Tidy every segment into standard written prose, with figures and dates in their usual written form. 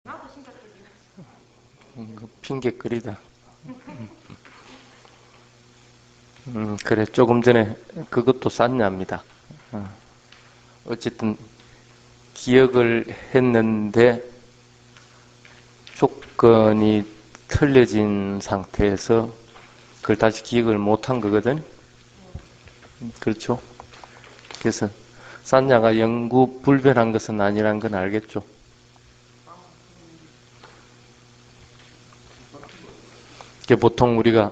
나도 심각해지. 핑계거리다. 그래. 조금 전에 그것도 쌌냐입니다. 어쨌든 기억을 했는데 조건이 틀려진 상태에서 그걸 다시 기억을 못한 거거든. 그렇죠? 그래서 산야가 영구 불변한 것은 아니란 건 알겠죠? 보통 우리가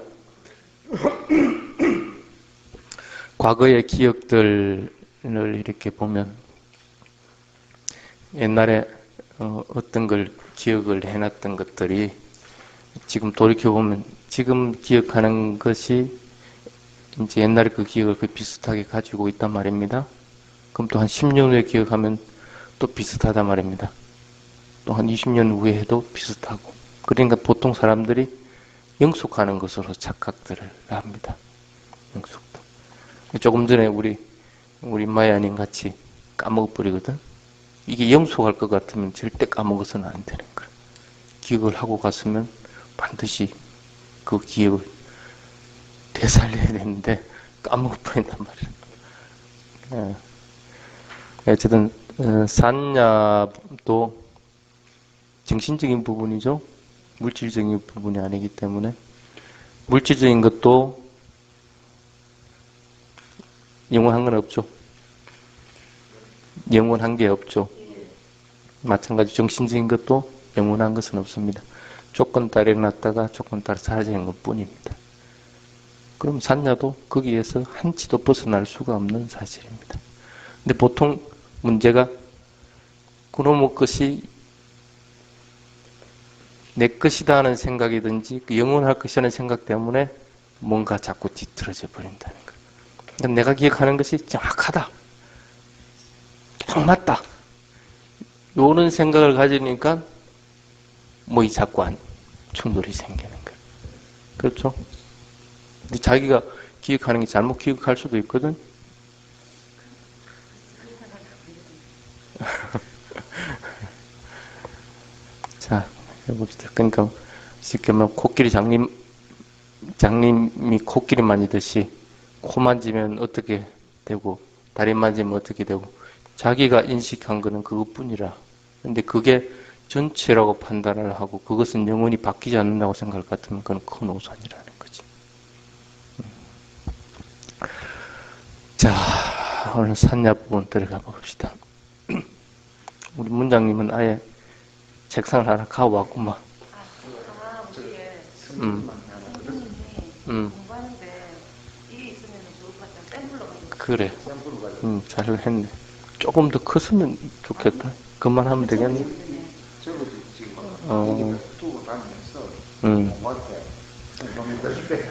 과거의 기억들을 이렇게 보면 옛날에 어떤 걸 기억을 해놨던 것들이 지금 돌이켜보면 지금 기억하는 것이 이제 옛날에 그 기억을 비슷하게 가지고 있단 말입니다. 그럼 또 한 10년 후에 기억하면 또 비슷하단 말입니다. 또 한 20년 후에 해도 비슷하고. 그러니까 보통 사람들이 영속하는 것으로 착각들을 합니다. 영속도. 조금 전에 우리 마야님 같이 까먹어버리거든. 이게 영속할 것 같으면 절대 까먹어서는 안 되는 거야. 기억을 하고 갔으면 반드시 그 기억을 되살려야 되는데 까먹어버린단 말이야. 어쨌든 산야도 정신적인 부분이죠. 물질적인 부분이 아니기 때문에 물질적인 것도 영원한 건 없죠. 영원한 게 없죠. 마찬가지 정신적인 것도 영원한 것은 없습니다. 조건 따라 일어났다가 조건 따라 사라지는 것 뿐입니다. 그럼 산야도 거기에서 한치도 벗어날 수가 없는 사실입니다. 근데 보통 문제가 그놈의 것이 내 것이다 하는 생각이든지 그 영원할 것이라는 생각 때문에 뭔가 자꾸 뒤틀어져 버린다는 거예요. 그러니까 내가 기억하는 것이 정확하다. 딱 맞다. 요런 생각을 가지니까 뭐 자꾸 충돌이 생기는 거예요. 그렇죠? 근데 자기가 기억하는 게 잘못 기억할 수도 있거든. 자, 해봅시다. 그러니까 쉽게 말하면 코끼리 장님이 코끼리 만지듯이 코 만지면 어떻게 되고 다리 만지면 어떻게 되고 자기가 인식한 거는 그것뿐이라. 근데 그게 전체라고 판단을 하고 그것은 영원히 바뀌지 않는다고 생각할 것 같으면 그건 큰 오산이라는 거지. 자, 오늘 산야 부분 들어가 봅시다. 우리 문장님은 아예 책상을 하나 가져왔구만. 우리의 음, 선생님이 음, 공부하는데 이게 있으면 좋을 것 같다는 샘플로 가지고. 그래. 잘 했네. 조금 더 컸으면 좋겠다. 그만하면 되겠네. 저도 지금 어, 여기 두고 다니면서 음. 공부한테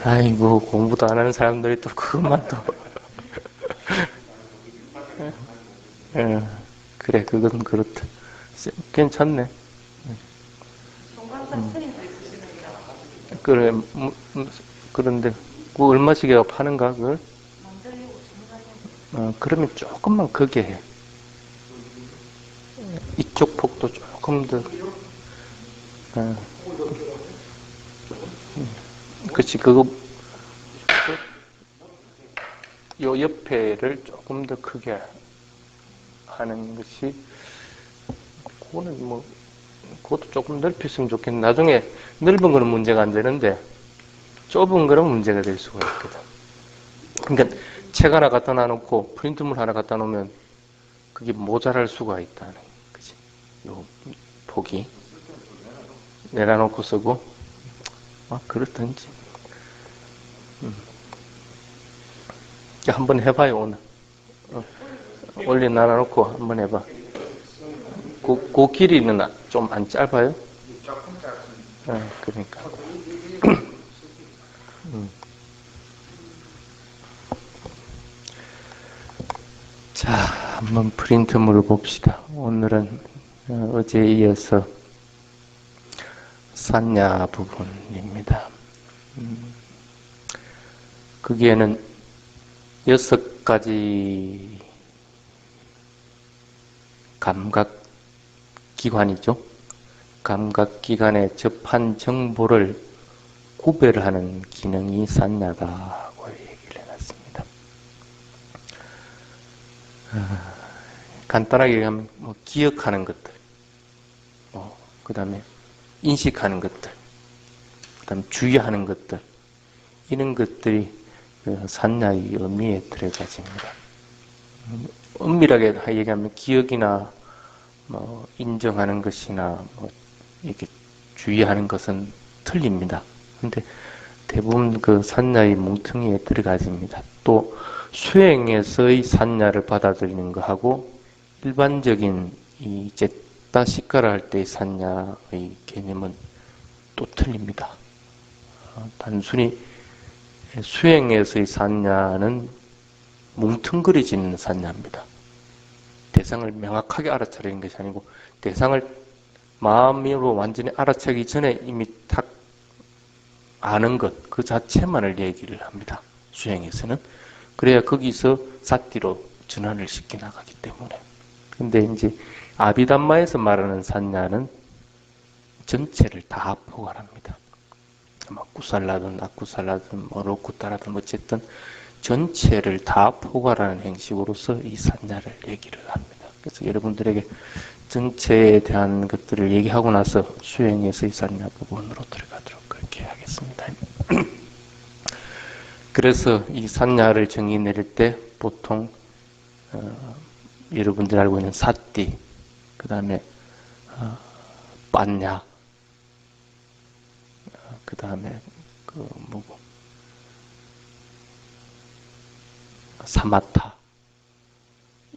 아이고, 공부도 안 하는 사람들이 또 그것만 또. 예, 그래, 그건 그렇다. 괜찮네. 동강산 스님도 있으시니까 그래, 그런데, 그 얼마씩이라고 파는가, 그걸? 만들려고 주문하는 그러면 조금만 크게 해. 이쪽 폭도 조금 더, 어, 그치, 그거, 요 옆에를 조금 더 크게 하는 것이, 그거는 뭐, 그것도 조금 넓혔으면 좋겠는데, 나중에 넓은 거는 문제가 안 되는데, 좁은 거는 문제가 될 수가 있거든. 그러니까 책 하나 갖다 놔놓고 프린트물 하나 갖다 놓으면 그게 모자랄 수가 있다는 거지. 요 폭이 내려놓고 쓰고 그렇든지. 한번 해봐요 오늘. 올려놔놓고 한번 해봐. 그 길이는 좀 안 짧아요? 조금 짧습니다. 그러니까. 자, 한번 프린트물을 봅시다. 오늘은 어제에 이어서 산야 부분입니다. 거기에는 6가지 감각 기관이죠. 감각기관에 접한 정보를 구별하는 기능이 산냐다고 얘기를 해놨습니다. 간단하게 얘기하면 기억하는 것들, 그 다음에 인식하는 것들, 그 다음에 주의하는 것들, 이런 것들이 산냐의 의미에 들어가집니다. 엄밀하게 얘기하면 기억이나 인정하는 것이나 이렇게 주의하는 것은 틀립니다. 근데 대부분 그 산냐의 뭉텅이에 들어가집니다. 또 수행에서의 산냐를 받아들이는 것하고 일반적인 이 제타 시가를 할 때의 산냐의 개념은 또 틀립니다. 단순히 수행에서의 산냐는 뭉텅그려지는 산냐입니다. 대상을 명확하게 알아차리는 것이 아니고 대상을 마음으로 완전히 알아차리기 전에 이미 탁 아는 것, 그 자체만을 얘기를 합니다. 수행에서는. 그래야 거기서 사띠로 전환을 시켜 나가기 때문에. 근데 이제 아비담마에서 말하는 산냐는 전체를 다 포괄합니다. 구살라든 악구살라든 로쿠타라든 어쨌든 전체를 다 포괄하는 형식으로서 이 산냐를 얘기를 합니다. 그래서 여러분들에게 전체에 대한 것들을 얘기하고 나서 수행에서의 산냐 부분으로 들어가도록 그렇게 하겠습니다. 그래서 이 산냐를 정의 내릴 때 보통 여러분들 알고 있는 사띠, 그 다음에 빤냐, 그 다음에 사마타,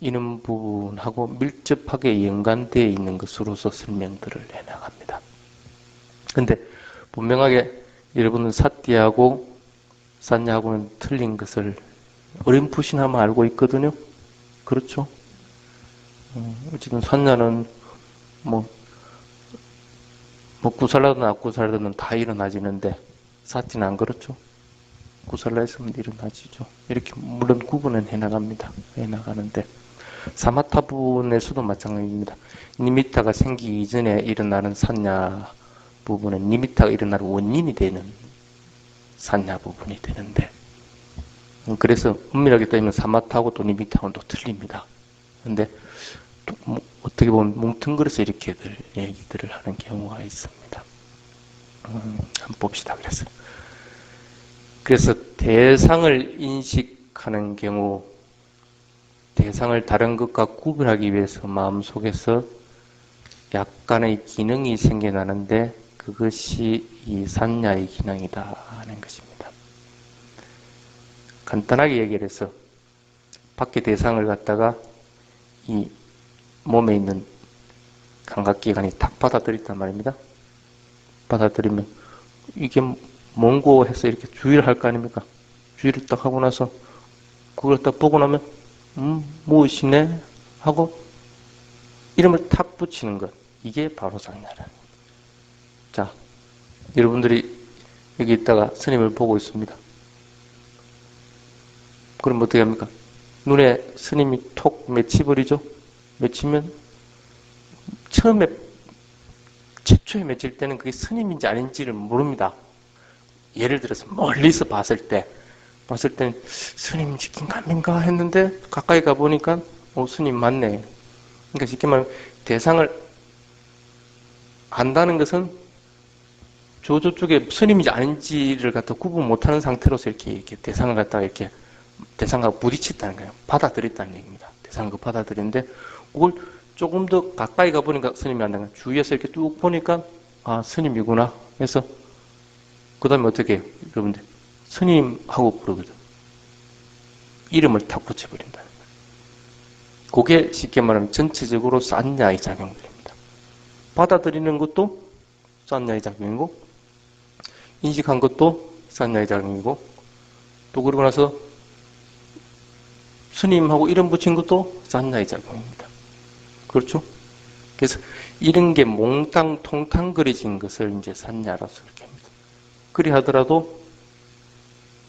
이런 부분하고 밀접하게 연관되어 있는 것으로서 설명들을 해나갑니다. 근데 분명하게 여러분은 사띠하고 산냐하고는 틀린 것을 어렴풋이나마 알고 있거든요. 그렇죠? 어쨌든 산냐는 구살라든 악구살라든 다 일어나지는데 사띠는 안 그렇죠? 구살라했으면 일어나지죠. 이렇게 물론 구분은 해나가는데 사마타 부분에서도 마찬가지입니다. 니미타가 생기기 전에 일어나는 산냐 부분은 니미타가 일어나는 원인이 되는 산냐 부분이 되는데, 그래서 엄밀하게 따지면 사마타하고 또 니미타하고는 또 틀립니다. 근데 또 어떻게 보면 뭉텅그려서 이렇게들 얘기들을 하는 경우가 있습니다. 한번 봅시다. 그래서 대상을 인식하는 경우 대상을 다른 것과 구분하기 위해서 마음속에서 약간의 기능이 생겨나는데 그것이 이 산냐의 기능이다 하는 것입니다. 간단하게 얘기를 해서 밖에 대상을 갖다가 이 몸에 있는 감각기관이 탁 받아들였단 말입니다. 받아들이면 이게 뭔고 해서 이렇게 주의를 할 거 아닙니까? 주의를 딱 하고 나서 그걸 딱 보고 나면 무엇이네? 하고 이름을 탁 붙이는 것. 이게 바로 산냐라는. 자, 여러분들이 여기 있다가 스님을 보고 있습니다. 그럼 어떻게 합니까? 눈에 스님이 톡 맺히버리죠? 맺히면 최초에 맺힐 때는 그게 스님인지 아닌지를 모릅니다. 예를 들어서 멀리서 봤을 때는 스님 직인감인가 했는데 가까이 가보니까 스님 맞네. 그러니까 쉽게 말하면 대상을 안다는 것은 저쪽에 스님인지 아닌지를 갖다 구분 못하는 상태로서 이렇게 대상을 갖다가 이렇게 대상과 부딪혔다는 거예요. 받아들였다는 얘기입니다. 대상을 받아들였는데 그걸 조금 더 가까이 가보니까 스님이 안다는 거예요. 주위에서 이렇게 쭉 보니까 스님이구나. 그래서 그 다음에 어떻게 해요? 여러분들 스님하고 부르거든. 이름을 탁 붙여버린다. 그게 쉽게 말하면 전체적으로 산냐의 작용들입니다. 받아들이는 것도 산냐의 작용이고 인식한 것도 산냐의 작용이고 또 그러고 나서 스님하고 이름 붙인 것도 산냐의 작용입니다. 그렇죠? 그래서 이런 게 몽땅 통탕 그려진 것을 이제 산냐라서 이렇게 합니다. 그리 하더라도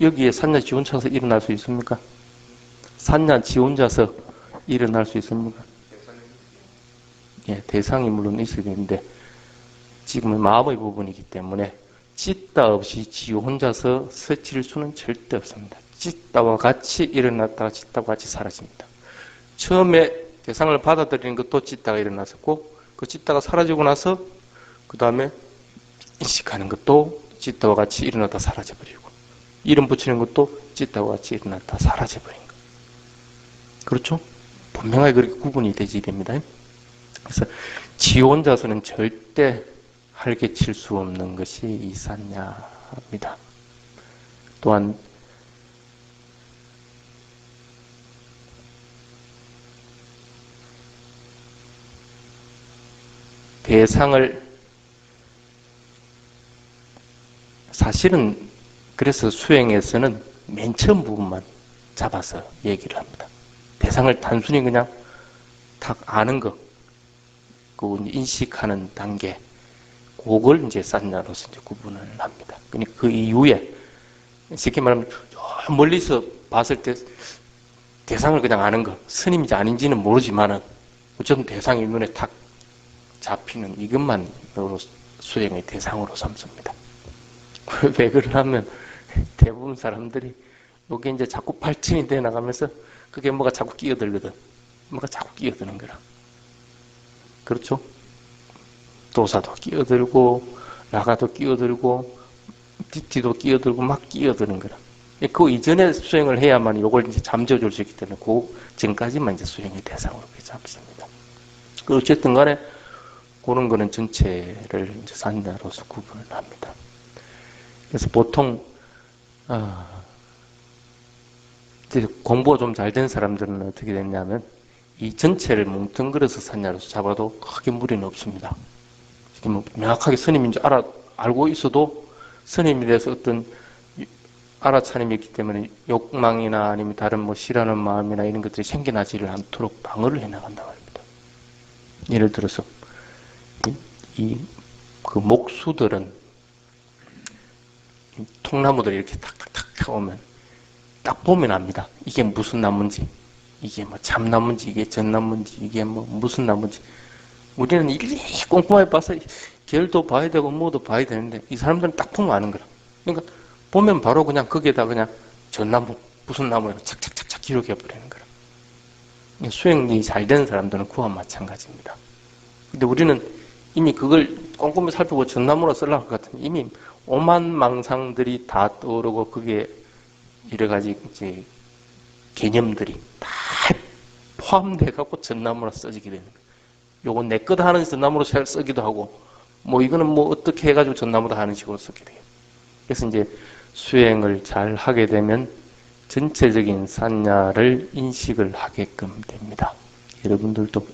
여기에 산냐 지 혼자서 일어날 수 있습니까? 산냐 지 혼자서 일어날 수 있습니까? 예, 대상이 물론 있어야 되는데 지금은 마음의 부분이기 때문에 찢다 없이 지 혼자서 스칠 수는 절대 없습니다. 찢다와 같이 일어났다가 찢다와 같이 사라집니다. 처음에 대상을 받아들이는 것도 찢다가 일어났었고 그 찢다가 사라지고 나서 그 다음에 인식하는 것도 찢다와 같이 일어났다 사라져버리고 이름 붙이는 것도 찢다와 같이 일어났다 사라져버린 거. 그렇죠? 분명하게 그렇게 구분이 되지 됩니다. 그래서 지 혼자서는 절대 활개칠 수 없는 것이 이 산야입니다. 또한 대상을 사실은 그래서 수행에서는 맨 처음 부분만 잡아서 얘기를 합니다. 대상을 단순히 그냥 딱 아는 것, 그 인식하는 단계, 그걸 이제 산야로서 이제 구분을 합니다. 그러니까 그 이후에 쉽게 말하면 저 멀리서 봤을 때 대상을 그냥 아는 것, 스님인지 아닌지는 모르지만은 어쨌든 대상이 눈에 탁 잡히는 이것만 수행의 대상으로 삼습니다. 왜 그러냐면 대부분 사람들이 여기 이제 자꾸 발전이 돼 나가면서 그게 뭐가 자꾸 끼어들거든. 뭐가 자꾸 끼어드는 거라. 그렇죠? 도사도 끼어들고 라가도 끼어들고 디티도 끼어들고 막 끼어드는 거라. 그 이전에 수행을 해야만 이걸 이제 잠재워줄 수 있기 때문에 그 전까지만 이제 수행의 대상으로 잡습니다. 어쨌든 간에 그런 거는 전체를 이제 산야로서 구분을 합니다. 그래서 보통 이제 공부가 좀 잘 된 사람들은 어떻게 됐냐면 이 전체를 뭉뚱그려서 산야로서 잡아도 크게 무리는 없습니다. 뭐 명확하게 스님인지 알고 있어도 스님에 대해서 어떤 알아차림이 있기 때문에 욕망이나 아니면 다른 뭐 싫어하는 마음이나 이런 것들이 생겨나지를 않도록 방어를 해나간다고 합니다. 예를 들어서 그 목수들은 통나무들이 이렇게 탁탁탁 오면 딱 보면 압니다. 이게 무슨 나무인지, 이게 뭐 참나무인지, 이게 전나무인지, 이게 뭐 무슨 나무인지. 우리는 일일이 꼼꼼하게 봐서 결도 봐야 되고 뭐도 봐야 되는데 이 사람들은 딱 보면 아는 거라. 그러니까 보면 바로 그냥 거기에다 그냥 전나무, 무슨 나무에 착착착착 기록해버리는 거라. 수행이 잘 되는 사람들은 그와 마찬가지입니다. 근데 우리는 이미 그걸 꼼꼼히 살펴보고 전나무로 쓰려고 할 것 같으면 이미 오만 망상들이 다 떠오르고 그게 여러 가지 이제 개념들이 다 포함돼갖고 전나무로 써지게 되는 거예요. 요건 내 것 하는 전나무로 쓰기도 하고, 뭐 이거는 뭐 어떻게 해가지고 전나무도 하는 식으로 쓰게 돼요. 그래서 이제 수행을 잘 하게 되면 전체적인 산야를 인식을 하게끔 됩니다. 여러분들도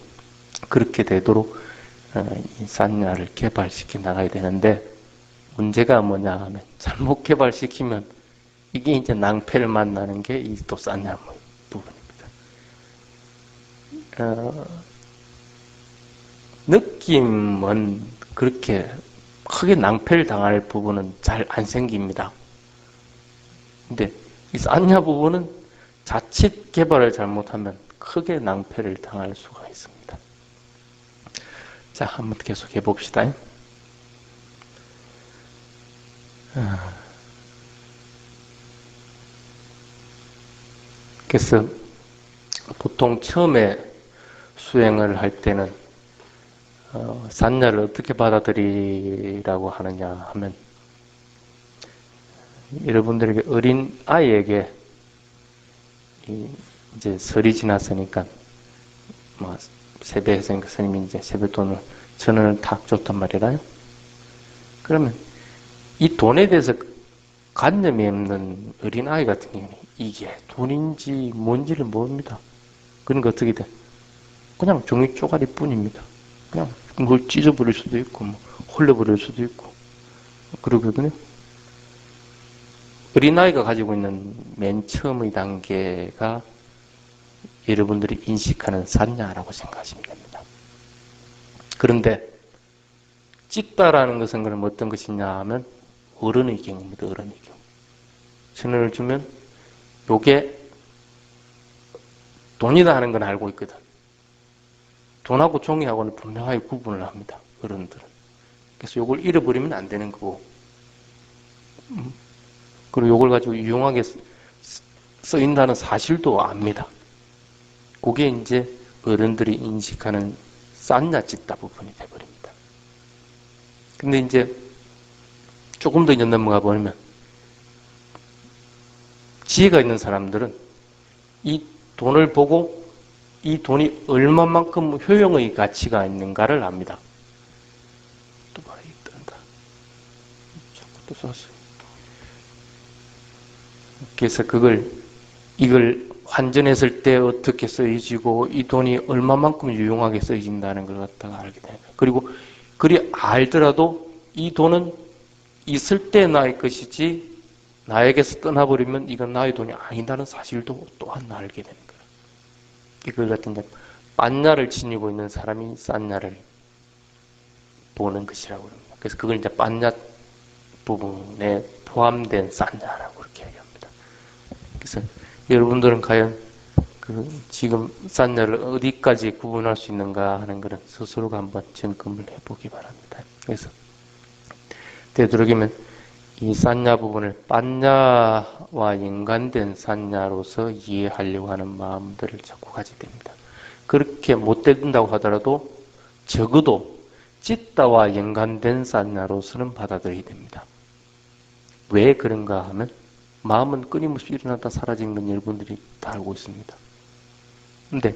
그렇게 되도록 이 산야를 개발시켜 나가야 되는데 문제가 뭐냐 하면 잘못 개발시키면 이게 이제 낭패를 만나는 게 이 또 산야 부분입니다. 느낌은 그렇게 크게 낭패를 당할 부분은 잘 안 생깁니다. 근데 이 산야 부분은 자칫 개발을 잘못하면 크게 낭패를 당할 수가 있습니다. 자, 한번 계속 해봅시다. 그래서 보통 처음에 수행을 할 때는 산야를 어떻게 받아들이라고 하느냐 하면 여러분들에게 어린 아이에게 이제 설이 지났으니까 뭐 세배했으니까 스님이 이제 세뱃돈을 1,000원을 탁 줬단 말이라요. 그러면 이 돈에 대해서 관념이 없는 어린 아이 같은 경우는 이게 돈인지 뭔지를 모릅니다. 그러니까 어떻게 돼? 그냥 종이 쪼가리 뿐입니다. 그냥 뭘 찢어버릴 수도 있고 뭐 홀려버릴 수도 있고 그러거든요. 어린아이가 가지고 있는 맨 처음의 단계가 여러분들이 인식하는 산야라고 생각하시면 됩니다. 그런데 찢다라는 것은 그럼 어떤 것이냐 하면 어른의 경우입니다. 어른의 경우. 1,000원을 주면 요게 돈이다 하는 건 알고 있거든. 돈하고 종이하고는 분명하게 구분을 합니다. 어른들은. 그래서 요걸 잃어버리면 안 되는 거고, 그리고 요걸 가지고 유용하게 쓰인다는 사실도 압니다. 그게 이제 어른들이 인식하는 쌌냐 찢다 부분이 돼버립니다. 근데 이제 조금 더 이제 넘어가 보면 지혜가 있는 사람들은 이 돈을 보고 이 돈이 얼마만큼 효용의 가치가 있는가를 압니다. 또 말이 뜬다. 자꾸 또 썼어요. 그래서 이걸 환전했을 때 어떻게 쓰여지고 이 돈이 얼마만큼 유용하게 쓰여진다는 걸 갖다가 알게 됩니다. 그리고 그리 알더라도 이 돈은 있을 때 나의 것이지 나에게서 떠나버리면 이건 나의 돈이 아니다는 사실도 또한 알게 되는 거예요. 이걸 같은 게 빤냐를 지니고 있는 사람이 싼냐를 보는 것이라고 합니다. 그래서 그걸 이제 빤냐 부분에 포함된 싼냐라고 그렇게 얘기합니다. 그래서 여러분들은 과연 지금 싼냐를 어디까지 구분할 수 있는가 하는 것은 스스로가 한번 점검을 해보기 바랍니다. 그래서 되도록이면 이 싼냐 부분을 빤냐와 연관된 싼냐로서 이해하려고 하는 마음들을 자꾸 가지게 됩니다. 그렇게 못 된다고 하더라도 적어도 찢다와 연관된 싼냐로서는 받아들여야 됩니다. 왜 그런가 하면 마음은 끊임없이 일어났다 사라지는 건 여러분들이 다 알고 있습니다. 근데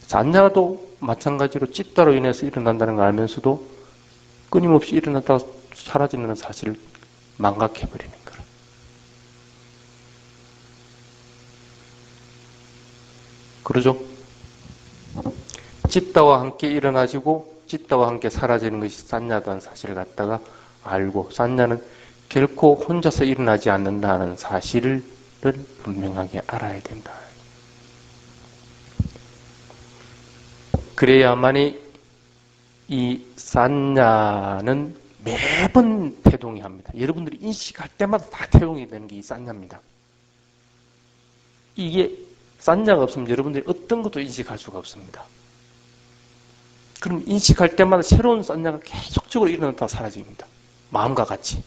싼냐도 마찬가지로 찢다로 인해서 일어난다는 걸 알면서도 끊임없이 일어났다 사라지는 사실을 망각해버리는 거라. 그러죠? 찢다와 함께 일어나지고 찢다와 함께 사라지는 것이 싼냐다는 사실을 갖다가 알고 싼냐는 결코 혼자서 일어나지 않는다는 사실을 분명하게 알아야 된다. 그래야만이 이 싼냐는 매번 태동이 합니다. 여러분들이 인식할 때마다 다 태동이 되는 게 이 싼냐입니다. 이게 싼냐가 없으면 여러분들이 어떤 것도 인식할 수가 없습니다. 그럼 인식할 때마다 새로운 싼냐가 계속적으로 일어났다가 사라집니다. 마음과 같이.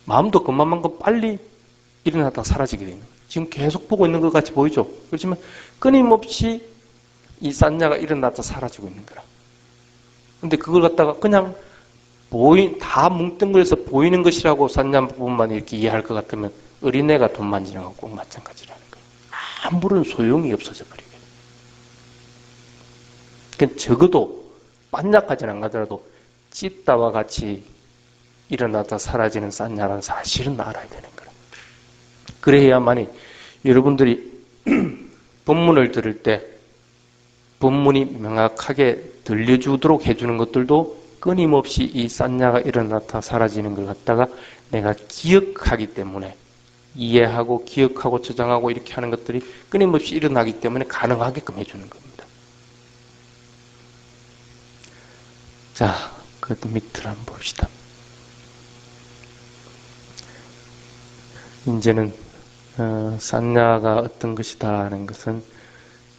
마음도 그만큼 빨리 일어났다가 사라지게 됩니다. 지금 계속 보고 있는 것 같이 보이죠? 그렇지만 끊임없이 이 싼냐가 일어났다 사라지고 있는 거라. 근데 그걸 갖다가 그냥 다 뭉뚱그려서 보이는 것이라고 싼냐 부분만 이렇게 이해할 것 같으면 어린애가 돈 만지는 거하고 꼭 마찬가지라는 거예요. 아무런 소용이 없어져 버리게 돼요. 그러니까 적어도 빤냐까지는 안 가더라도 찢다와 같이 일어나다 사라지는 싼냐라는 사실은 알아야 되는 거예요. 그래야만이 여러분들이 본문을 들을 때 본문이 명확하게 들려주도록 해주는 것들도 끊임없이 이 싼냐가 일어나다 사라지는 걸 갖다가 내가 기억하기 때문에 이해하고 기억하고 저장하고 이렇게 하는 것들이 끊임없이 일어나기 때문에 가능하게끔 해주는 겁니다. 자, 그 밑을 한번 봅시다. 이제는 싼냐가 어떤 것이다 하는 것은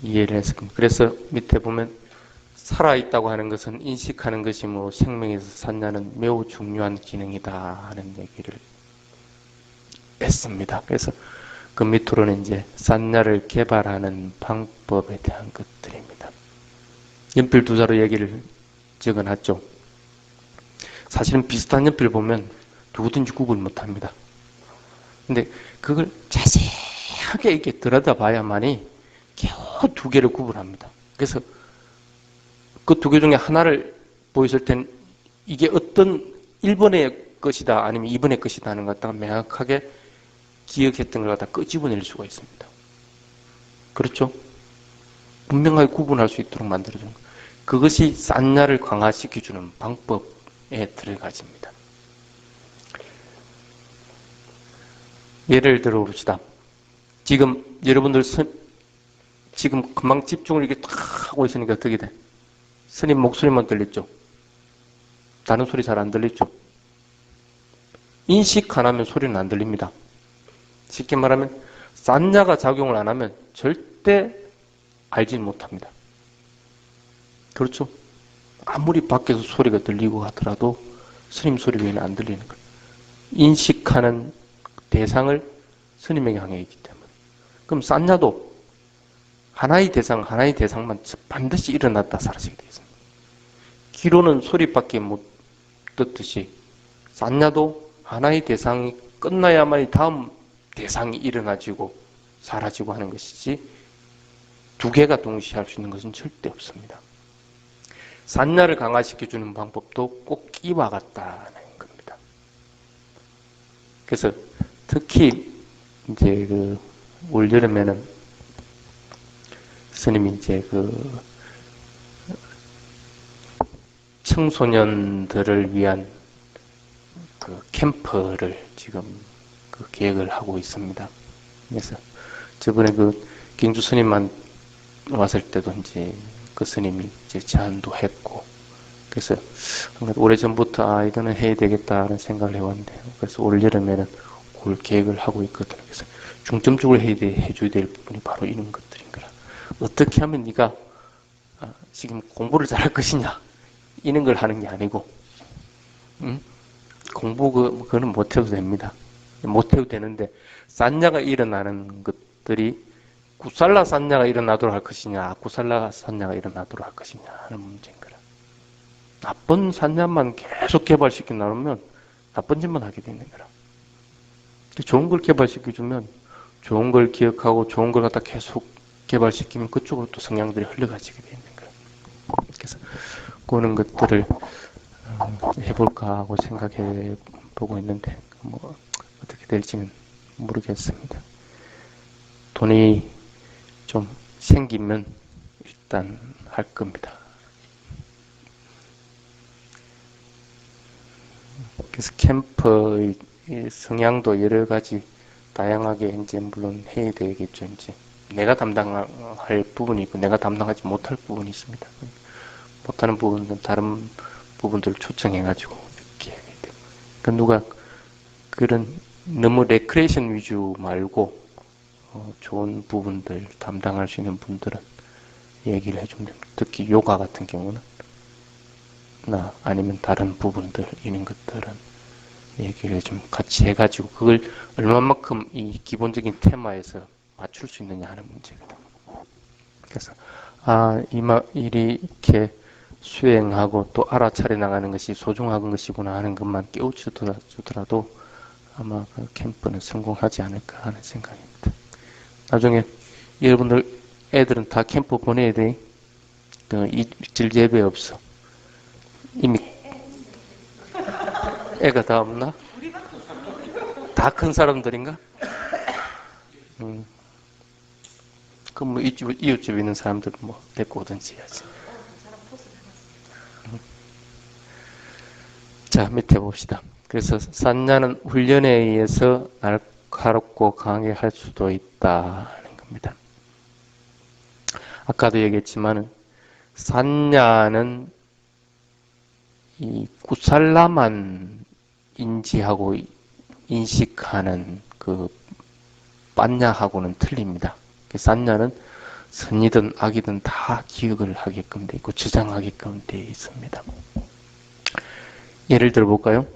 이해를 했을 겁니다. 그래서 밑에 보면 살아있다고 하는 것은 인식하는 것이므로 생명에서 싼냐는 매우 중요한 기능이다 하는 얘기를 했습니다. 그래서 그 밑으로는 이제 싼냐를 개발하는 방법에 대한 것들입니다. 연필 두 자로 얘기를 적어놨죠. 사실은 비슷한 연필 보면 누구든지 구분 못합니다. 근데 그걸 자세하게 이렇게 들여다봐야만이 겨우 두 개를 구분합니다. 그래서 그 두 개 중에 하나를 보였을 땐 이게 어떤 1번의 것이다 아니면 2번의 것이다 하는 것 갖다가 명확하게 기억했던 걸 갖다 끄집어낼 수가 있습니다. 그렇죠? 분명하게 구분할 수 있도록 만들어주는 것. 그것이 싼냐를 강화시켜주는 방법에 들어가집니다. 예를 들어 봅시다. 지금 여러분들 지금 금방 집중을 이렇게 탁 하고 있으니까 어떻게 돼? 스님 목소리만 들렸죠? 다른 소리 잘 안 들리죠? 인식 안 하면 소리는 안 들립니다. 쉽게 말하면 싼냐가 작용을 안 하면 절대 알지 못합니다. 그렇죠? 아무리 밖에서 소리가 들리고 하더라도 스님 소리 외에는 안 들리는 거예요. 인식하는 대상을 스님에게 향해 있기 때문에. 그럼 산야도 하나의 대상만 반드시 일어났다 사라지게 되어 있습니다. 기로는 소리밖에 못 듣듯이 산야도 하나의 대상이 끝나야만이 다음 대상이 일어나지고 사라지고 하는 것이지 두 개가 동시에 할 수 있는 것은 절대 없습니다. 산야를 강화시켜주는 방법도 꼭 이와 같다는 겁니다. 그래서 특히 이제 그 올여름에는 스님이 이제 그 청소년들을 위한 그 캠프를 지금 그 계획을 하고 있습니다. 그래서 저번에 그 경주 스님만 왔을 때도 이제 그 스님이 이제 제안도 했고, 그래서 오래전부터 이거는 해야 되겠다는 생각을 해왔는데, 그래서 올 여름에는 그걸 계획을 하고 있거든요. 그래서 중점적으로 해줘야 될 부분이 바로 이런 것들인 거라. 어떻게 하면 네가 지금 공부를 잘할 것이냐 이런 걸 하는 게 아니고, 공부 그거는 못해도 됩니다. 못해도 되는데 산야가 일어나는 것들이 구살라 산야가 일어나도록 할 것이냐, 아구살라 산야가 일어나도록 할 것이냐 하는 문제인 거라. 나쁜 산야만 계속 개발시켜 나오면 나쁜 짓만 하게 되는 거라. 좋은 걸 개발시켜주면 좋은 걸 기억하고 좋은 걸 갖다 계속 개발시키면 그쪽으로 또 성향들이 흘러가지게 되는 거야. 그래서 그런 것들을 해볼까 하고 생각해 보고 있는데 뭐 어떻게 될지는 모르겠습니다. 돈이 좀 생기면 일단 할 겁니다. 그래서 캠프의 성향도 여러 가지 다양하게 이제 물론 해야 되겠죠. 이제 내가 담당할 부분이 있고 내가 담당하지 못할 부분이 있습니다. 못하는 부분은 다른 부분들을 초청해가지고 이렇게 해야 돼요. 그러니까 누가 그런 너무 레크레이션 위주 말고 좋은 부분들 담당할 수 있는 분들은 얘기를 해주면 됩니다. 특히 요가 같은 경우는 나 아니면 다른 부분들 이런 것들은 얘기를 좀 같이 해가지고 그걸 얼마만큼 이 기본적인 테마에서 맞출 수 있느냐 하는 문제거든요. 그래서 이렇게 수행하고 또 알아차려 나가는 것이 소중한 것이구나 하는 것만 깨우쳐주더라도 아마 그 캠프는 성공하지 않을까 하는 생각입니다. 나중에 여러분들 애들은 다 캠프 보내야 돼. 그 일주일 예배 없어. 이미 애가 다 없나? 다 큰 사람들인가? 그럼 뭐 이웃집에 있는 사람들 뭐 데리고 오든지 해야지. 자, 밑에 봅시다. 그래서 산야는 훈련에 의해서 날카롭고 강하게 할 수도 있다는 겁니다. 아까도 얘기했지만 산야는 이 구살라만 인지하고 인식하는 그 빤야하고는 틀립니다. 산야는 선이든 악이든 다 기억을 하게끔 돼 있고 저장하게끔 돼 있습니다. 예를 들어 볼까요?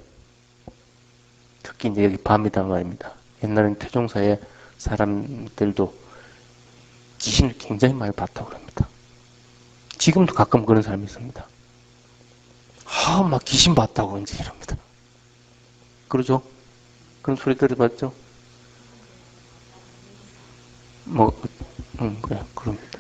특히 이제 여기 밤이다 말입니다. 옛날엔 태종사에 사람들도 귀신을 굉장히 많이 봤다고 합니다. 지금도 가끔 그런 사람이 있습니다. 막 귀신 봤다고 이제 이럽니다. 그러죠? 그런 소리 들어봤죠? 그래, 그럽니다.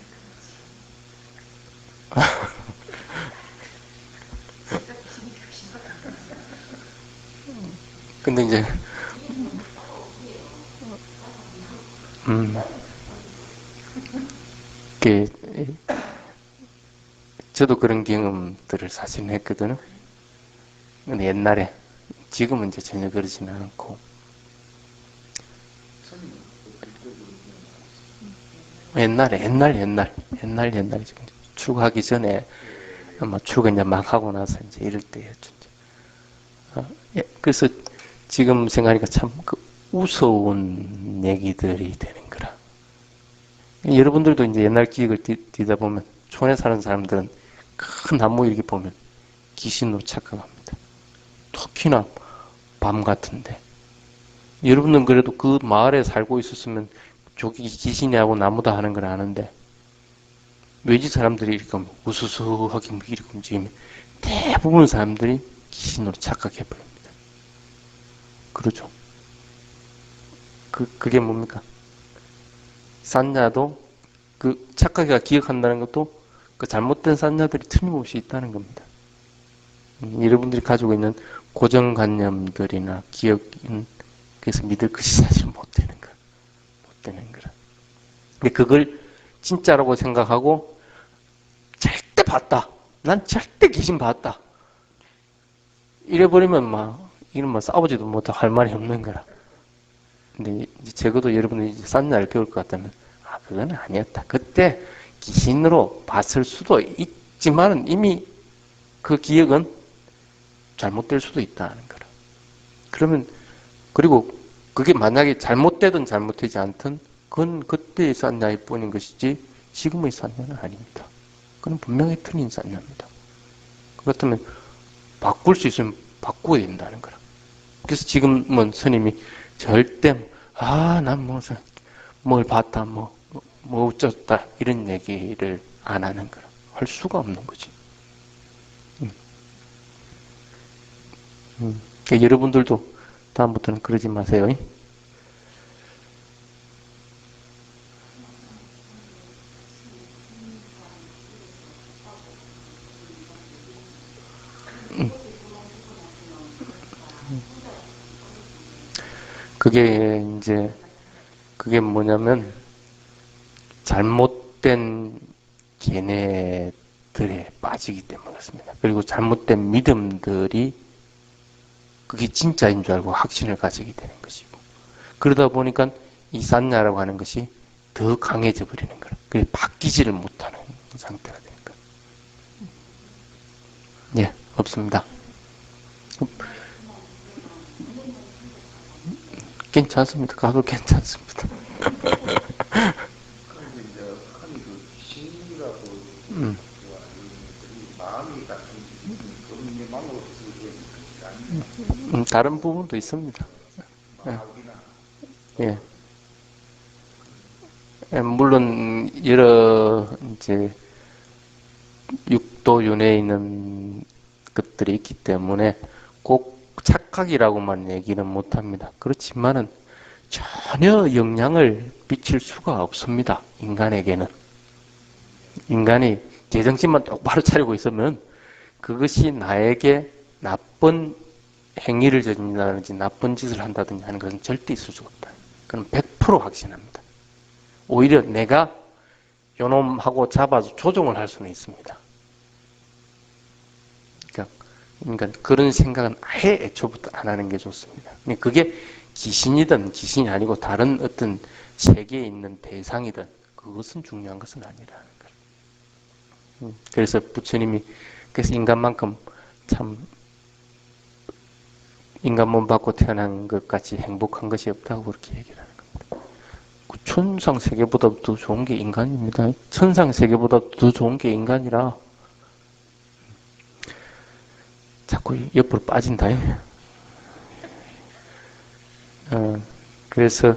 근데 이제, 저도 그런 경험들을 사실 했거든요. 근데 옛날에, 지금은 이제 전혀 그러지는 않고. 옛날에 지금 출가하기 전에 아마 출가 이제 막 하고 나서 이제 이럴 때였죠. 그래서 지금 생각하니까 참 우스운 얘기들이 되는 거라. 여러분들도 이제 옛날 기억을 뒤다 보면 촌에 사는 사람들은 큰 나무 이렇게 보면 귀신으로 착각합니다. 또 특히나 밤 같은데. 여러분은 그래도 그 마을에 살고 있었으면 저기 귀신이하고 나무다 하는 걸 아는데 외지 사람들이 이렇게 우수수하게 이렇게 움직이면 대부분 사람들이 귀신으로 착각해 버립니다. 그렇죠? 그게 뭡니까? 산냐도 그 착각이가 기억한다는 것도 그 잘못된 산냐들이 틀림없이 있다는 겁니다. 여러분들이 가지고 있는 고정관념들이나 기억은 그래서 믿을 것이 사실 못 되는 거야. 못 되는 거라. 근데 그걸 진짜라고 생각하고 절대 봤다. 난 절대 귀신 봤다. 이래버리면 막 이런 뭐 싸우지도 못하고 할 말이 없는 거라. 근데 이제 적어도 여러분이 이제 싼날 배울 것 같다면 그건 아니었다. 그때 귀신으로 봤을 수도 있지만 이미 그 기억은 잘못될 수도 있다는 거라. 그러면 그리고 그게 만약에 잘못되든 잘못되지 않든 그건 그때의 싼냐일 뿐인 것이지 지금의 싼냐는 아닙니다. 그건 분명히 틀린 싼냐입니다. 그렇다면 바꿀 수 있으면 바꾸어야 된다는 거라. 그래서 지금은 스님이 절대 난 무슨 뭘 봤다 뭐 어쩌다 이런 얘기를 안 하는 거라. 할 수가 없는 거지. 그러니까 여러분들도 다음부터는 그러지 마세요. 그게 뭐냐면 잘못된 걔네들에 빠지기 때문에 그렇습니다. 그리고 잘못된 믿음들이 그게 진짜인 줄 알고 확신을 가지게 되는 것이고 그러다 보니까 이 산냐라고 하는 것이 더 강해져 버리는 거예요. 그래서 바뀌지를 못하는 상태가 되는 거예요. 예, 없습니다. 괜찮습니다. 가도 괜찮습니다. 그런데 이제 흔히 그 귀신이라고 마음이 같은 그런 게 마음으로 쓰게 다른 부분도 있습니다. 마음이나 예. 물론 여러 이제 육도 윤회에 있는 것들이 있기 때문에 꼭 착각이라고만 얘기는 못합니다. 그렇지만은 전혀 영향을 미칠 수가 없습니다. 인간에게는. 인간이 제정신만 똑바로 차리고 있으면 그것이 나에게 나쁜 행위를 저지른다든지 나쁜 짓을 한다든지 하는 것은 절대 있을 수가 없다. 그건 100% 확신합니다. 오히려 내가 요놈하고 잡아서 조종을 할 수는 있습니다. 그러니까 그런 생각은 아예 애초부터 안 하는 게 좋습니다. 그게 귀신이든 귀신이 아니고 다른 어떤 세계에 있는 대상이든 그것은 중요한 것은 아니라는 거예요. 그래서 부처님이 그래서 인간만큼 참 인간 몸 받고 태어난 것 같이 행복한 것이 없다고 그렇게 얘기를 하는 겁니다. 천상 세계보다 더 좋은 게 인간입니다. 천상 세계보다 더 좋은 게 인간이라 자꾸 옆으로 빠진다. 그래서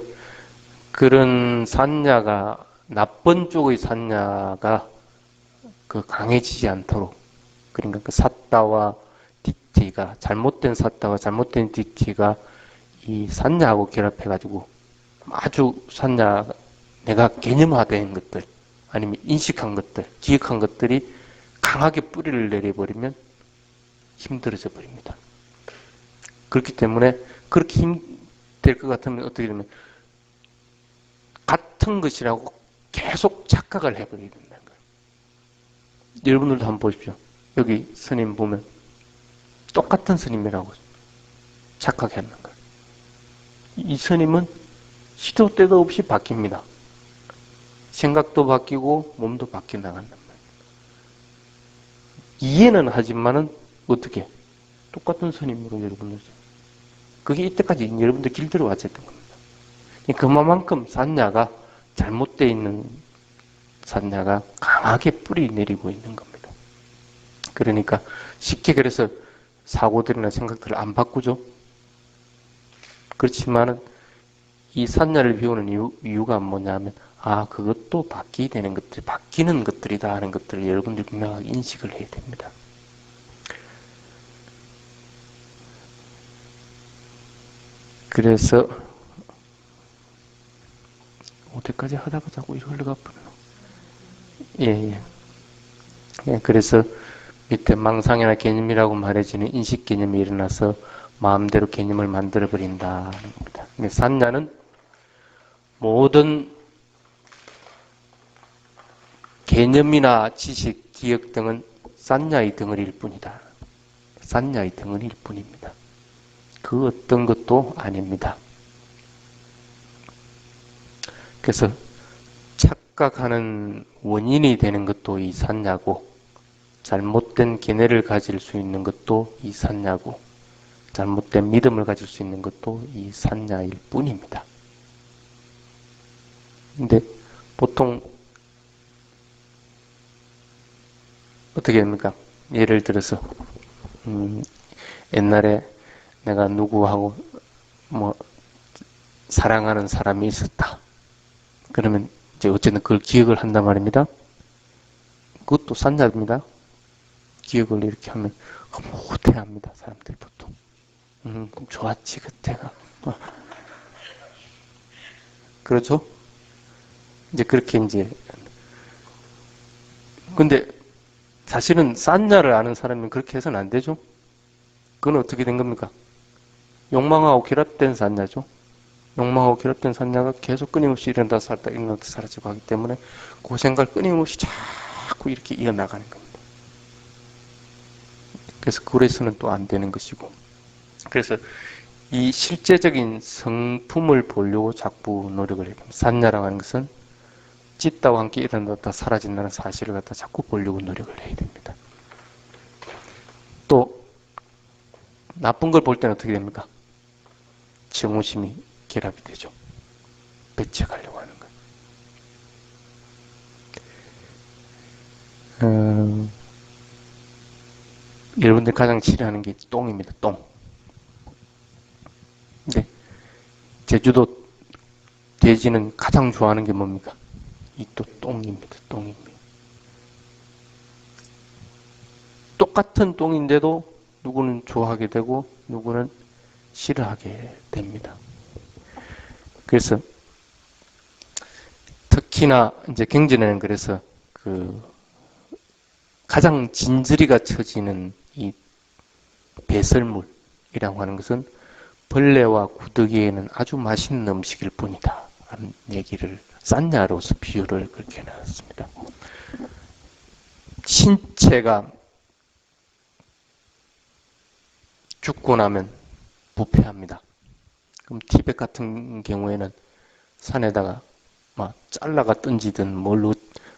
그런 산냐가 나쁜 쪽의 산냐가 그 강해지지 않도록 그러니까 그 사따와 디티가 잘못된 사따와 잘못된 디티가 이 산냐하고 결합해가지고 아주 산냐 내가 개념화된 것들 아니면 인식한 것들 기억한 것들이 강하게 뿌리를 내려버리면 힘들어져 버립니다. 그렇기 때문에 그렇게 힘들 것 같으면 어떻게 되면 같은 것이라고 계속 착각을 해버리게 된다는 거예요. 여러분들도 한번 보십시오. 여기 스님 보면 똑같은 스님이라고 착각하는 거예요. 이 스님은 시도 때도 없이 바뀝니다. 생각도 바뀌고 몸도 바뀌어 나간단 말이에요. 이해는 하지만은 어떻게? 똑같은 스님으로 여러분들 그게 이때까지 여러분들 길들여 왔었던 겁니다. 그만큼 산냐가 잘못되어 있는 산냐가 강하게 뿌리 내리고 있는 겁니다. 그러니까 쉽게 그래서 사고들이나 생각들을 안 바꾸죠. 그렇지만은 이 산야를 비우는 이유가 뭐냐면, 그것도 바뀌는 것들이다 하는 것들을 여러분들이 분명하게 인식을 해야 됩니다. 그래서 어디까지 하다가 자꾸 이거 흘러가 버리노. 예, 그래서 밑에 망상이나 개념이라고 말해지는 인식 개념이 일어나서 마음대로 개념을 만들어 버린다는 겁니다. 산야는 모든 개념이나 지식, 기억 등은 산야의 덩어리일 뿐이다. 산야의 덩어리일 뿐입니다. 그 어떤 것도 아닙니다. 그래서 착각하는 원인이 되는 것도 이 산야고, 잘못된 견해를 가질 수 있는 것도 이 산야고, 잘못된 믿음을 가질 수 있는 것도 이 산야일 뿐입니다. 근데 보통 어떻게 합니까? 예를 들어서 옛날에 내가 누구하고 사랑하는 사람이 있었다. 그러면 이제 어쨌든 그걸 기억을 한단 말입니다. 그것도 산야입니다. 기억을 이렇게 하면 호태합니다. 사람들이 보통. 좋았지 그때가. 그렇죠? 이제 그렇게 근데 사실은 산야를 아는 사람은 그렇게 해서는 안 되죠. 그건 어떻게 된 겁니까? 욕망하고 결합된 산야죠. 욕망하고 결합된 산야가 계속 끊임없이 일어났다 살았다 일어났다 사라지고 하기 때문에 그 생각을 끊임없이 자꾸 이렇게 이어나가는 겁니다. 그래서 그래서는 또 안 되는 것이고, 그래서 이 실제적인 성품을 보려고 자꾸 노력을 해야 됩니다. 산야라고 하는 것은 찢다와 함께 일어났다 사라진다는 사실을 갖다 자꾸 보려고 노력을 해야 됩니다. 또 나쁜 걸 볼 때는 어떻게 됩니까? 정오심이 결합이 되죠. 배척하려고 하는 거예요. 여러분들 가장 싫어하는 게 똥입니다. 똥. 근데 제주도 돼지는 가장 좋아하는 게 뭡니까? 이 또 똥입니다. 똥입니다. 똑같은 똥인데도 누구는 좋아하게 되고 누구는 싫어하게 됩니다. 그래서 특히나 이제 경전에는 그래서 가장 진저리가 처지는 이 배설물이라고 하는 것은 벌레와 구더기에는 아주 맛있는 음식일 뿐이다 하는 얘기를 산야로서 비유를 그렇게 해놨습니다. 신체가 죽고 나면 부패합니다. 그럼 티벳 같은 경우에는 산에다가 막 잘라가 던지든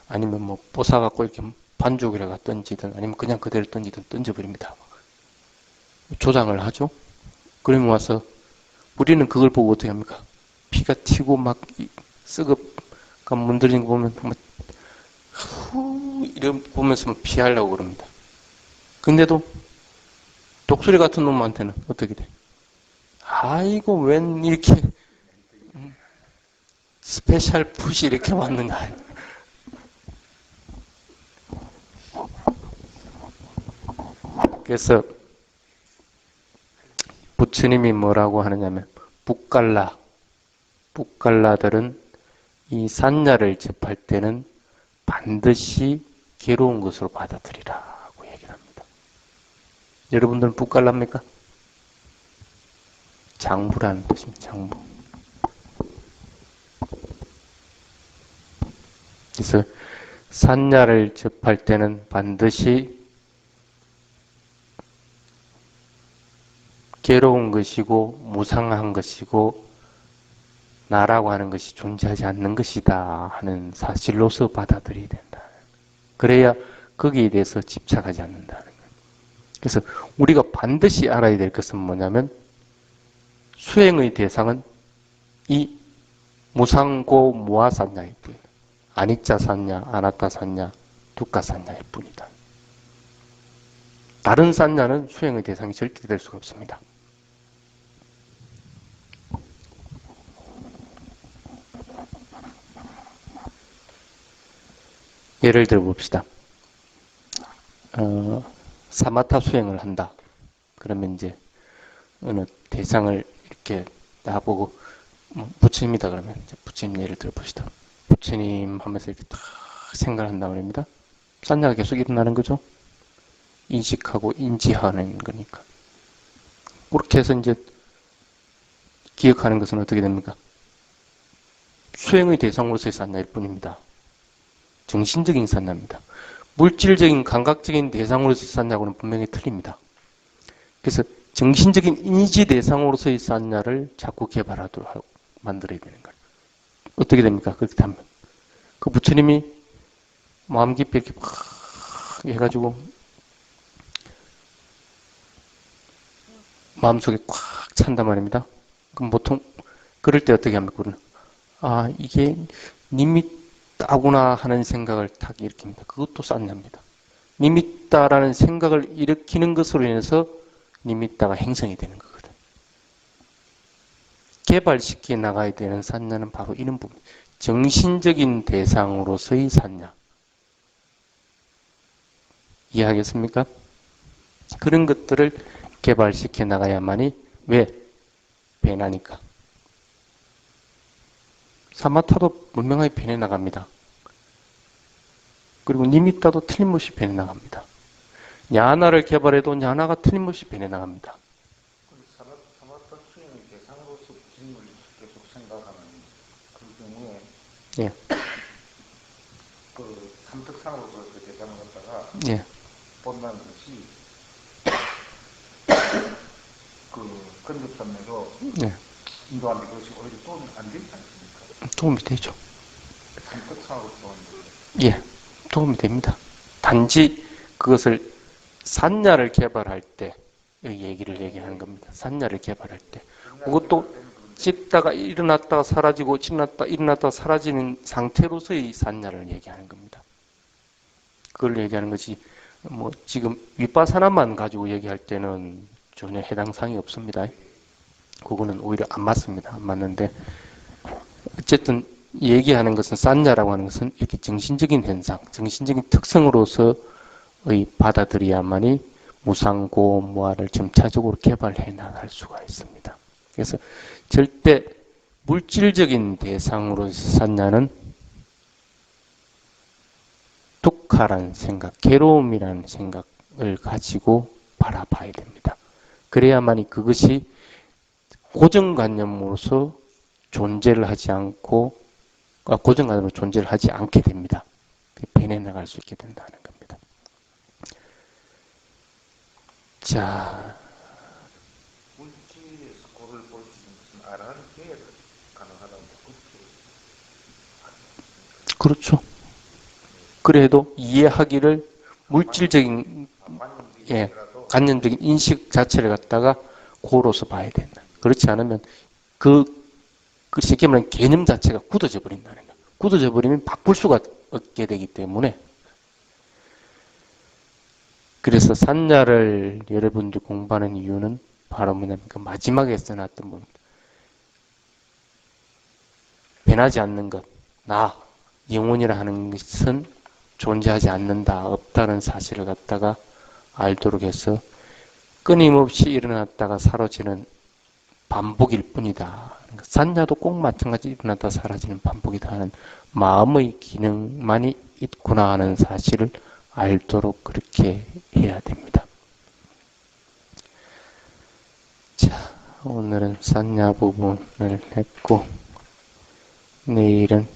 아니면 뽀사갖고 이렇게 반죽이라가 던지든 아니면 그냥 그대로 던지든 던져버립니다. 조장을 하죠. 그러면 와서 우리는 그걸 보고 어떻게 합니까? 피가 튀고 막 썩어가 문드리는 거 보면 막 이런 보면서 피하려고 그럽니다. 근데도 독수리 같은 놈한테는 어떻게 돼? 아이고 웬 이렇게 스페셜 푸시 이렇게 왔느냐. 그래서 부처님이 뭐라고 하느냐면 북갈라들은 이 산야를 접할 때는 반드시 괴로운 것으로 받아들이라고 얘기를 합니다. 여러분들은 북갈라입니까? 장부라는 뜻입니다. 장부. 그래서 산야를 접할 때는 반드시 괴로운 것이고 무상한 것이고 나라고 하는 것이 존재하지 않는 것이다 하는 사실로서 받아들여야 된다. 그래야 거기에 대해서 집착하지 않는다는 거예요. 그래서 우리가 반드시 알아야 될 것은 뭐냐면 수행의 대상은 이 무상고 무아산야일 뿐이다. 아니짜산야, 아나타산야, 두카산야일 뿐이다. 다른 산냐는 수행의 대상이 절대 될 수가 없습니다. 예를 들어 봅시다. 사마타 수행을 한다. 그러면 이제 어느 대상을 이렇게 나보고 부처님이다 그러면 이제 부처님 예를 들어 봅시다. 부처님 하면서 이렇게 딱 생각을 한다 말입니다. 산냐가 계속 일어나는 거죠. 인식하고 인지하는 거니까. 그렇게 해서 이제 기억하는 것은 어떻게 됩니까? 수행의 대상으로서의 산냐일 뿐입니다. 정신적인 산냐입니다. 물질적인 감각적인 대상으로서의 산냐고는 분명히 틀립니다. 그래서 정신적인 인지 대상으로서의 산냐를 자꾸 개발하도록 하고 만들어야 되는 거예요. 어떻게 됩니까? 그렇게 하면 그 부처님이 마음 깊이 이렇게 막 해가지고 마음속에 꽉 찬단 말입니다. 그럼 보통 그럴 때 어떻게 합니까? 아, 이게 니밋다구나 하는 생각을 탁 일으킵니다. 그것도 산냐입니다. 니밋다라는 생각을 일으키는 것으로 인해서 니밋다가 행성이 되는 거거든. 개발시켜 나가야 되는 산냐는 바로 이런 부분. 정신적인 대상으로서의 산냐. 이해하겠습니까? 그런 것들을 개발시켜 나가야만이 왜? 변하니까. 사마타도 분명하게 변해 나갑니다. 그리고 니미타도 틀림없이 변해 나갑니다. 야나를 개발해도 야나가 틀림없이 변해 나갑니다. 사마타 수행의 대상으로서 부처님을 계속 생각하는 그 경우에 예. 그 삼특상으로서 그 대상을 갖다가 예. 본다는 것이 그 근접선에서 예. 인도하는 것이 오히려 도움이 안 되지 않습니까? 도움이 되죠. 삼특상으로 보는 예. 도움이 됩니다. 단지 그것을 산냐를 개발할 때의 얘기를 얘기하는 겁니다. 산냐를 개발할 때. 그것도 찢다가 일어났다가 사라지고 찢났다 일어났다가 사라지는 상태로서의 산냐를 얘기하는 겁니다. 그걸 얘기하는 것이 뭐 지금 윗바사나만 가지고 얘기할 때는 전혀 해당 사항이 없습니다. 그거는 오히려 안 맞습니다. 안 맞는데 어쨌든 얘기하는 것은 산냐라고 하는 것은 이렇게 정신적인 현상, 정신적인 특성으로서의 받아들여야만이 무상고 무아를 점차적으로 개발해 나갈 수가 있습니다. 그래서 절대 물질적인 대상으로서 산냐는 독하라는 생각, 괴로움이라는 생각을 가지고 바라봐야 됩니다. 그래야만이 그것이 고정관념으로서 존재를 하지 않고 고정관념으로 존재를 하지 않게 됩니다. 변해 나갈 수 있게 된다는 겁니다. 자, 물질에서 고를 볼 수 있는 것은 알아는 해야 가능하다고 그렇게 그렇죠. 그래도 이해하기를 물질적인 예, 관념적인 인식 자체를 갖다가 고로서 봐야 된다. 그렇지 않으면 그 쉽게 말하면 개념 자체가 굳어져 버린다는 거예요. 굳어져 버리면 바꿀 수가 없게 되기 때문에 그래서 산냐를 여러분들 공부하는 이유는 바로 뭐냐면 그 마지막에 써놨던 부분. 변하지 않는 것, 나, 영혼이라 하는 것은 존재하지 않는다, 없다는 사실을 갖다가 알도록 해서 끊임없이 일어났다가 사라지는 반복일 뿐이다. 산냐도 꼭 마찬가지 일어났다 사라지는 반복이다 하는 마음의 기능만이 있구나 하는 사실을 알도록 그렇게 해야 됩니다. 자, 오늘은 산냐 부분을 했고 내일은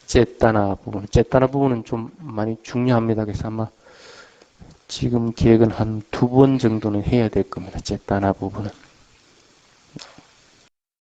쨌다나 부분은 좀 많이 중요합니다. 그래서 아마 지금 기획은 한 2번 정도는 해야 될 겁니다. 쨌다나 부분은.